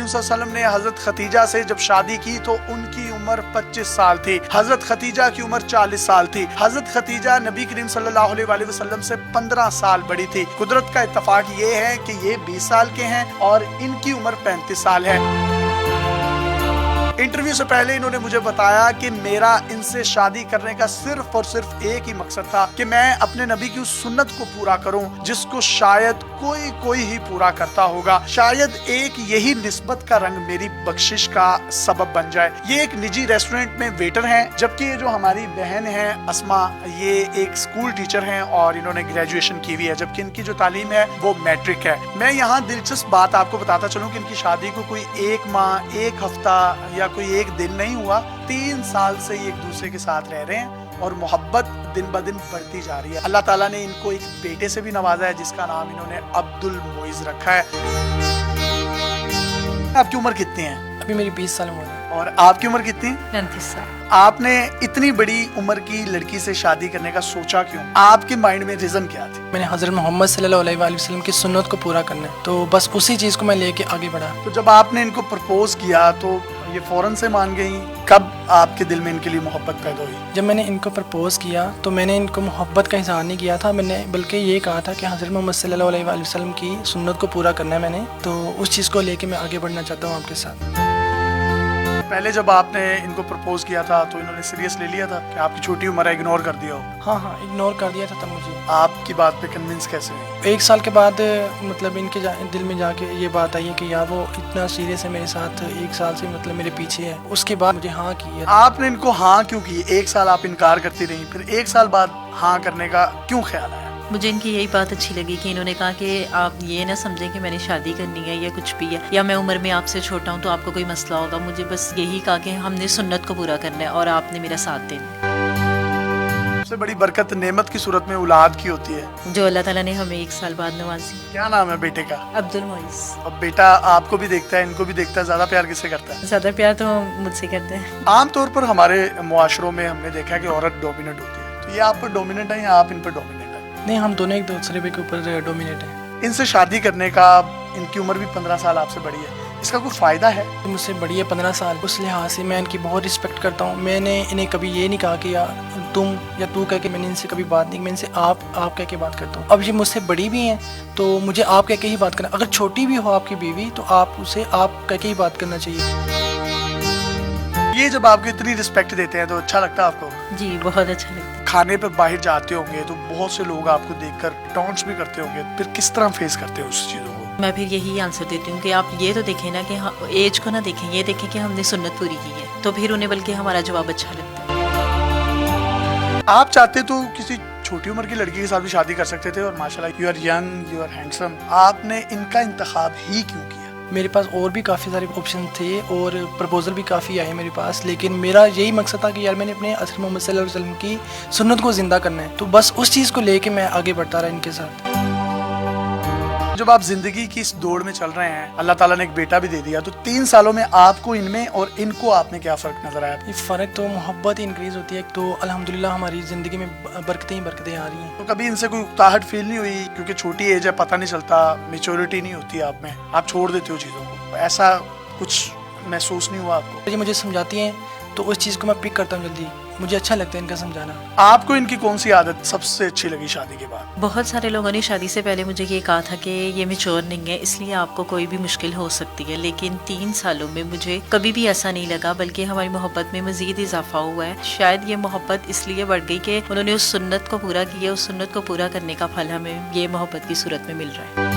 کریم صلی اللہ علیہ وسلم نے حضرت خدیجہ سے جب شادی کی تو ان کی عمر 25 سال تھی، حضرت خدیجہ کی عمر 40 سال تھی۔ حضرت خدیجہ نبی کریم صلی اللہ علیہ وآلہ وسلم سے 15 سال بڑی تھی۔ قدرت کا اتفاق یہ ہے کہ یہ 20 سال کے ہیں اور ان کی عمر 35 سال ہے۔ انٹرویو سے پہلے انہوں نے مجھے بتایا کہ میرا ان سے شادی کرنے کا صرف اور صرف ایک ہی مقصد تھا کہ میں اپنے نبی کی اس سنت کو پورا کروں جس کو شاید کوئی ہی پورا کرتا ہوگا، شاید ایک یہی نسبت کا رنگ میری بخشش کا سبب بن جائے۔ یہ ایک نجی ریسٹورنٹ میں ویٹر ہیں، جبکہ یہ جو ہماری بہن ہے اسما، یہ ایک سکول ٹیچر ہیں اور انہوں نے گریجویشن کی ہوئی ہے، جبکہ ان کی جو تعلیم ہے وہ میٹرک ہے۔ میں یہاں دلچسپ بات آپ کو بتاتا چلوں کہ ان کی شادی کو کوئی 1 ماہ 1 ہفتہ یا کوئی 1 دن نہیں ہوا، 3 سال سے یہ ایک دوسرے کے ساتھ رہ رہے ہیں اور محبت دن بدن بڑھتی جا رہی ہے۔ اللہ تعالیٰ نے ان کو ایک بیٹے سے بھی نوازا ہے جس کا نام انہوں نے عبد المعز رکھا ہے۔ آپ کی عمر کتنی ہے؟ ابھی میری 20 سال عمر ہے۔ اور آپ کی عمر کتنی؟ 35 سال۔ آپ نے اتنی بڑی عمر کی لڑکی سے شادی کرنے کا سوچا کیوں؟ آپ کے مائنڈ میں ریزن کیا تھی؟ میں نے حضرت محمد صلی اللہ علیہ وآلہ وسلم کی سنت کو پورا کرنا ہے، تو بس اسی چیز کو میں لے کے آگے بڑھا۔ تو جب آپ نے ان کو پرپوز کیا تو یہ فوراً سے مان گئی؟ کب آپ کے دل میں ان کے لیے محبت پیدا ہوئی؟ جب میں نے ان کو پرپوز کیا تو میں نے ان کو محبت کا اظہار نہیں کیا تھا، میں نے بلکہ یہ کہا تھا کہ حضرت محمد صلی اللہ علیہ وآلہ وسلم کی سنت کو پورا کرنا ہے میں نے، تو اس چیز کو لے کے میں آگے بڑھنا چاہتا ہوں آپ کے ساتھ۔ پہلے جب آپ نے ان کو پرپوز کیا تھا تو انہوں نے سیریس لے لیا تھا کہ آپ کی چھوٹی عمر ہے، اگنور کر دیا ہو؟ ہاں اگنور کر دیا تھا تب مجھے۔ آپ کی بات پہ کنونس کیسے ہوئی؟ 1 سال کے بعد مطلب ان کے دل میں جا کے یہ بات آئی ہے کہ یار وہ اتنا سیریس ہے میرے ساتھ، 1 سال سے مطلب میرے پیچھے ہے، اس کے بعد مجھے ہاں کی ہے۔ آپ نے ان کو ہاں کیوں کی؟ 1 سال آپ انکار کرتی رہی، پھر 1 سال بعد ہاں کرنے کا کیوں خیال آیا؟ مجھے ان کی یہی بات اچھی لگی کہ انہوں نے کہا کہ آپ یہ نہ سمجھیں کہ میں نے شادی کرنی ہے یا کچھ بھی ہے یا میں عمر میں آپ سے چھوٹا ہوں تو آپ کو کوئی مسئلہ ہوگا، مجھے بس یہی کہا کہ ہم نے سنت کو پورا کرنا ہے اور آپ نے میرا ساتھ دینا۔ سب سے بڑی برکت نعمت کی صورت میں اولاد کی ہوتی ہے جو اللہ تعالیٰ نے ہمیں 1 سال بعد نوازی۔ کیا نام ہے بیٹے کا؟ عبد المعز۔ اب بیٹا آپ کو بھی دیکھتا ہے، ان کو بھی دیکھتا ہے، زیادہ پیار کس سے کرتا ہے؟ زیادہ پیار تو مجھ سے کرتے ہیں۔ عام طور پر ہمارے معاشروں میں ہم نے دیکھا کہ عورت ڈومیننٹ ہوتی ہے، تو یہ آپ پر ڈومیننٹ ہے یا آپ ان پر ڈومیننٹ ہے؟ نہیں، ہم دونوں ایک دوسرے کے اوپر ڈومینیٹ ہیں۔ ان سے شادی کرنے کا، ان کی عمر بھی 15 سال آپ سے بڑی ہے، اس کا کوئی فائدہ ہے؟ مجھ سے بڑی ہے 15 سال، اس لحاظ سے میں ان کی بہت رسپیکٹ کرتا ہوں۔ میں نے انہیں کبھی یہ نہیں کہا کہ یا تم یا تو کہہ کے، میں نے ان سے کبھی بات نہیں کی، میں ان سے آپ کہہ کے بات کرتا ہوں۔ اب یہ مجھ سے بڑی بھی ہیں تو مجھے آپ کہہ کے ہی بات کرنا، اگر چھوٹی بھی ہو آپ کی بیوی تو آپ اسے آپ کہہ کے ہی بات کرنا چاہیے۔ یہ جب آپ کو اتنی رسپیکٹ دیتے ہیں تو اچھا لگتا ہے آپ کو؟ جی بہت اچھا لگتا ہے۔ کھانے پہ باہر جاتے ہوں گے تو بہت سے لوگ آپ کو دیکھ کر ٹونٹس بھی کرتے ہوں گے، پھر کس طرح فیس کرتے ہیں اس چیزوں کو؟ میں پھر یہی آنسر دیتی ہوں کہ آپ یہ تو دیکھیں نا کہ ایج کو نہ دیکھیں، یہ دیکھیں کہ ہم نے سنت پوری کی ہے، تو پھر انہیں بلکہ ہمارا جواب اچھا لگتا ہے۔ آپ چاہتے تو کسی چھوٹی عمر کی لڑکی کے ساتھ بھی شادی کر سکتے تھے، اور ماشاءاللہ you are young, you are handsome, آپ نے ان کا انتخاب ہی کیوں کیا؟ میرے پاس اور بھی کافی سارے آپشن تھے اور پرپوزل بھی کافی آئے میرے پاس، لیکن میرا یہی مقصد تھا کہ یار میں نے اپنے حضرت محمد صلی اللہ علیہ وسلم کی سنت کو زندہ کرنا ہے، تو بس اس چیز کو لے کے میں آگے بڑھتا رہا ان کے ساتھ۔ جب آپ زندگی کی اس دوڑ میں چل رہے ہیں، اللہ تعالیٰ نے ایک بیٹا بھی دے دیا، تو 3 سالوں میں آپ کو ان میں اور ان کو آپ میں کیا فرق نظر آیا؟ یہ فرق تو محبت ہی انکریز ہوتی ہے، تو الحمدللہ ہماری زندگی میں برکتیں ہی برکتیں آ رہی ہیں۔ تو کبھی ان سے کوئی اکتاہٹ فیل نہیں ہوئی؟ کیونکہ چھوٹی ایج ہے، پتہ نہیں چلتا، میچورٹی نہیں ہوتی آپ میں، آپ چھوڑ دیتے ہو چیزوں کو، ایسا کچھ محسوس نہیں ہوا آپ کو؟ یہ مجھے سمجھاتی ہیں تو اس چیز کو میں پک کرتا ہوں جلدی، مجھے اچھا لگتا ہے ان کا سمجھانا۔ آپ کو ان کی کون سی عادت سب سے اچھی لگی شادی کے بعد؟ بہت سارے لوگوں نے شادی سے پہلے مجھے یہ کہا تھا کہ یہ میچور نہیں ہے، اس لیے آپ کو کوئی بھی مشکل ہو سکتی ہے، لیکن 3 سالوں میں مجھے کبھی بھی ایسا نہیں لگا، بلکہ ہماری محبت میں مزید اضافہ ہوا ہے۔ شاید یہ محبت اس لیے بڑھ گئی کہ انہوں نے اس سنت کو پورا کیا، اس سنت کو پورا کرنے کا پھل ہمیں یہ محبت کی صورت میں مل رہا ہے۔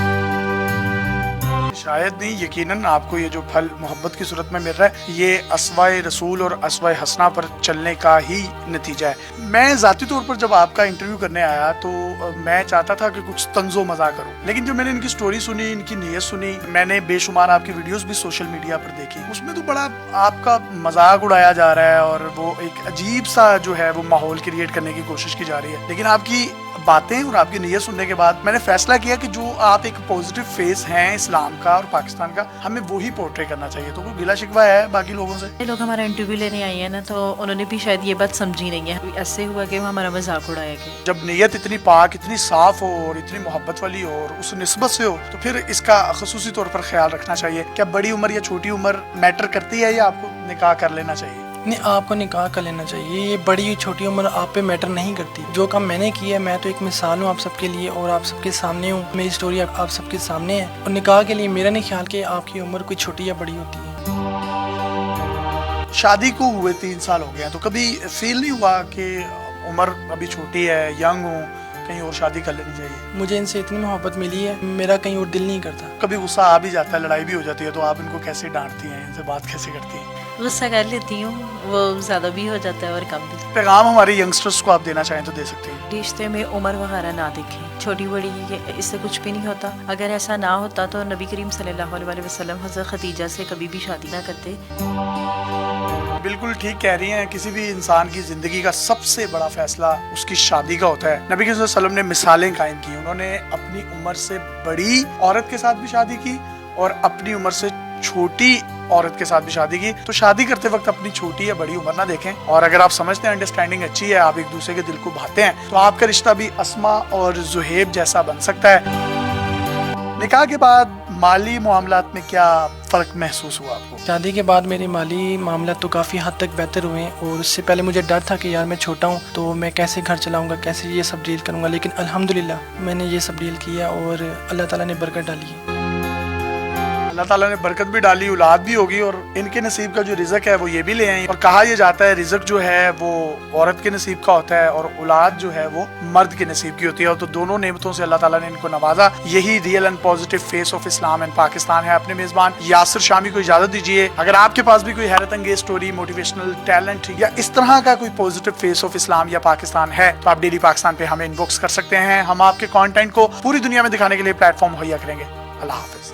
شاید نہیں، یقیناً آپ کو یہ جو پھل محبت کی صورت میں مل رہا ہے یہ اسوائے رسول اور اسوائے حسنہ پر چلنے کا ہی نتیجہ ہے۔ میں ذاتی طور پر جب آپ کا انٹرویو کرنے آیا تو میں چاہتا تھا کہ کچھ طنز و مزاح کروں، لیکن جب میں نے ان کی سٹوری سنی، ان کی نیت سنی، میں نے بے شمار آپ کی ویڈیوز بھی سوشل میڈیا پر دیکھی، اس میں تو بڑا آپ کا مذاق اڑایا جا رہا ہے اور وہ ایک عجیب سا جو ہے وہ ماحول کریٹ کرنے کی کوشش کی جا رہی ہے، لیکن آپ کی باتیں اور آپ کی نیت سننے کے بعد میں نے فیصلہ کیا کہ جو آپ ایک پازیٹیو فیس ہیں اسلام کا اور پاکستان کا, ہمیں وہی پورٹری کرنا چاہیے. تو کوئی گلا شکوہ ہے باقی لوگوں سے؟ لوگ ہمارا انٹرویو لینے آئے ہیں نا, تو انہوں نے بھی شاید یہ بات سمجھی نہیں ہے. ایسے ہوا کہ وہ ہمارا مذاق اڑایا گیا. جب نیت اتنی پاک, اتنی صاف ہو اور اتنی محبت والی ہو اور اس نسبت سے ہو, تو پھر اس کا خصوصی طور پر خیال رکھنا چاہیے. کیا بڑی عمر یا چھوٹی عمر میٹر کرتی ہے یا آپ کو نکاح کر لینا چاہیے؟ نہیں, آپ کو نکاح کر لینا چاہیے. یہ بڑی چھوٹی عمر آپ پہ میٹر نہیں کرتی. جو کام میں نے کیا ہے, میں تو ایک مثال ہوں آپ سب کے لیے اور آپ سب کے سامنے ہوں. میری سٹوری آپ سب کے سامنے ہے. اور نکاح کے لیے میرا نہیں خیال کہ آپ کی عمر کوئی چھوٹی یا بڑی ہوتی ہے. شادی کو ہوئے 3 سال ہو گئے ہیں, تو کبھی فیل نہیں ہوا کہ عمر ابھی چھوٹی ہے, ینگ ہوں, کہیں اور شادی کر لینی چاہیے؟ مجھے ان سے اتنی محبت ملی ہے, میرا کہیں اور دل نہیں کرتا. کبھی غصہ آ بھی جاتا ہے, لڑائی بھی ہو جاتی ہے, تو آپ ان کو کیسے ڈانٹتی ہیں, ان سے بات کیسے کرتی ہیں؟ غصہ کر لیتی ہوں, وہ زیادہ بھی ہو جاتا ہے اور کم بھی. پیغام ہمارے ینگسٹرز کو آپ دینا چاہیں تو دے سکتے ہیں. رشتے میں عمر وغیرہ نہ دیکھیں, چھوٹی بڑی اس سے کچھ بھی نہیں ہوتا. اگر ایسا نہ ہوتا تو نبی کریم صلی اللہ علیہ وسلم حضرت خدیجہ سے کبھی بھی شادی نہ کرتے. بالکل ٹھیک کہہ رہی ہیں. کسی بھی انسان کی زندگی کا سب سے بڑا فیصلہ اس کی شادی کا ہوتا ہے. نبی کریم صلی اللہ علیہ وسلم نے مثالیں قائم کی. انہوں نے اپنی عمر سے بڑی عورت کے ساتھ بھی شادی کی اور اپنی عمر سے چھوٹی عورت کے ساتھ بھی شادی کی. تو شادی کرتے وقت اپنی چھوٹی یا بڑی عمر نہ دیکھیں, اور اگر آپ سمجھتے ہیں انڈرسٹینڈنگ اچھی ہے, آپ ایک دوسرے کے دل کو بھاتے ہیں, تو آپ کا رشتہ بھی اسما اور زہیب جیسا بن سکتا ہے. نکاح کے بعد مالی معاملات میں کیا فرق محسوس ہوا آپ کو؟ شادی کے بعد میرے مالی معاملات تو کافی حد تک بہتر ہوئے ہیں, اور اس سے پہلے مجھے ڈر تھا کہ یار میں چھوٹا ہوں تو میں کیسے گھر چلاؤں گا, کیسے یہ سب ڈیل کروں گا. لیکن الحمدللہ میں نے یہ سب ڈیل کیا اور اللہ تعالیٰ نے برکت ڈالی ہے. اللہ تعالیٰ نے برکت بھی ڈالی, اولاد بھی ہوگی, اور ان کے نصیب کا جو رزق ہے وہ یہ بھی لے آئیں. اور کہا یہ جاتا ہے رزق جو ہے وہ عورت کے نصیب کا ہوتا ہے اور اولاد جو ہے وہ مرد کے نصیب کی ہوتی ہے. اور تو دونوں نعمتوں سے اللہ تعالیٰ نے ان کو نوازا. یہی real and positive face of Islam and Pakistan ہے. اپنے میزبان یاسر شامی کو اجازت دیجیے. اگر آپ کے پاس بھی کوئی حیرت انگیز سٹوری, موٹیویشنل ٹیلنٹ یا اس طرح کا کوئی پازیٹیو فیس آف اسلام یا پاکستان ہے, تو آپ ڈیلی پاکستان پہ ہمیں انباکس کر سکتے ہیں. ہم آپ کے کانٹینٹ کو پوری دنیا میں دکھانے کے لیے پلیٹ فارم مہیا کریں گے. اللہ حافظ.